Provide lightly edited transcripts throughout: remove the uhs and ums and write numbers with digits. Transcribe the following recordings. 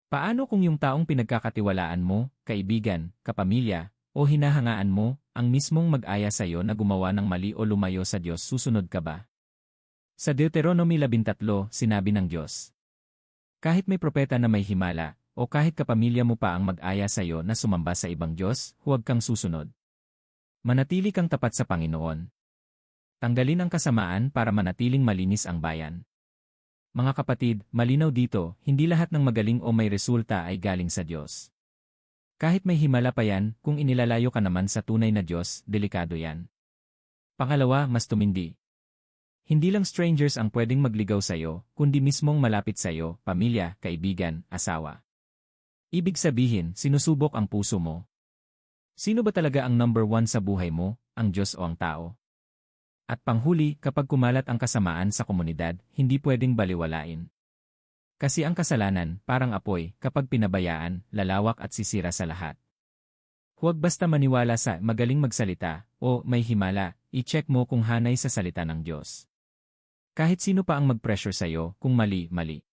Paano kung yung taong pinagkakatiwalaan mo, kaibigan, kapamilya, o hinahangaan mo, ang mismong mag-aya sa iyo na gumawa ng mali o lumayo sa Diyos, susunod ka ba? Sa Deuteronomy 13, sinabi ng Diyos, kahit may propeta na may himala, o kahit kapamilya mo pa ang mag-aya sa iyo na sumamba sa ibang Diyos, huwag kang susunod. Manatili kang tapat sa Panginoon. Tanggalin ang kasamaan para manatiling malinis ang bayan. Mga kapatid, malinaw dito, hindi lahat ng magaling o may resulta ay galing sa Diyos. Kahit may himala pa yan, kung inilalayo ka naman sa tunay na Diyos, delikado yan. Pangalawa, mas tumindi. Hindi lang strangers ang pwedeng magligaw sa iyo, kundi mismong malapit sa iyo, pamilya, kaibigan, asawa. Ibig sabihin, sinusubok ang puso mo. Sino ba talaga ang number one sa buhay mo, ang Diyos o ang tao? At panghuli, kapag kumalat ang kasamaan sa komunidad, hindi pwedeng baliwalain. Kasi ang kasalanan, parang apoy, kapag pinabayaan, lalawak at sisira sa lahat. Huwag basta maniwala sa magaling magsalita, o may himala, i-check mo kung hanay sa salita ng Diyos. Kahit sino pa ang mag-pressure sa iyo, kung mali, mali.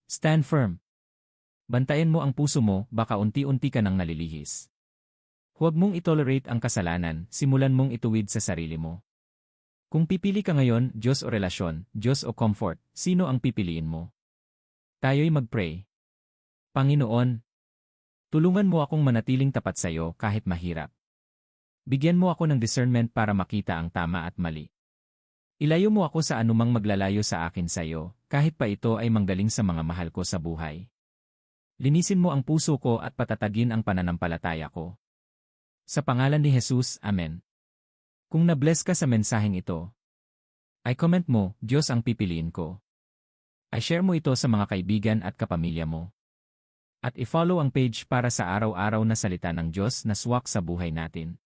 Stand firm. Bantayan mo ang puso mo, baka unti-unti ka nang nalilihis. Huwag mong itolerate ang kasalanan, simulan mong ituwid sa sarili mo. Kung pipili ka ngayon, Diyos o relasyon, Diyos o comfort, sino ang pipiliin mo? Tayo'y mag-pray. Panginoon, tulungan mo akong manatiling tapat sa iyo kahit mahirap. Bigyan mo ako ng discernment para makita ang tama at mali. Ilayo mo ako sa anumang maglalayo sa akin sa iyo, kahit pa ito ay manggaling sa mga mahal ko sa buhay. Linisin mo ang puso ko at patatagin ang pananampalataya ko. Sa pangalan ni Jesus, Amen. Kung na-bless ka sa mensaheng ito, ay comment mo, Diyos ang pipiliin ko. Ay share mo ito sa mga kaibigan at kapamilya mo. At i-follow ang page para sa araw-araw na salita ng Diyos na swak sa buhay natin.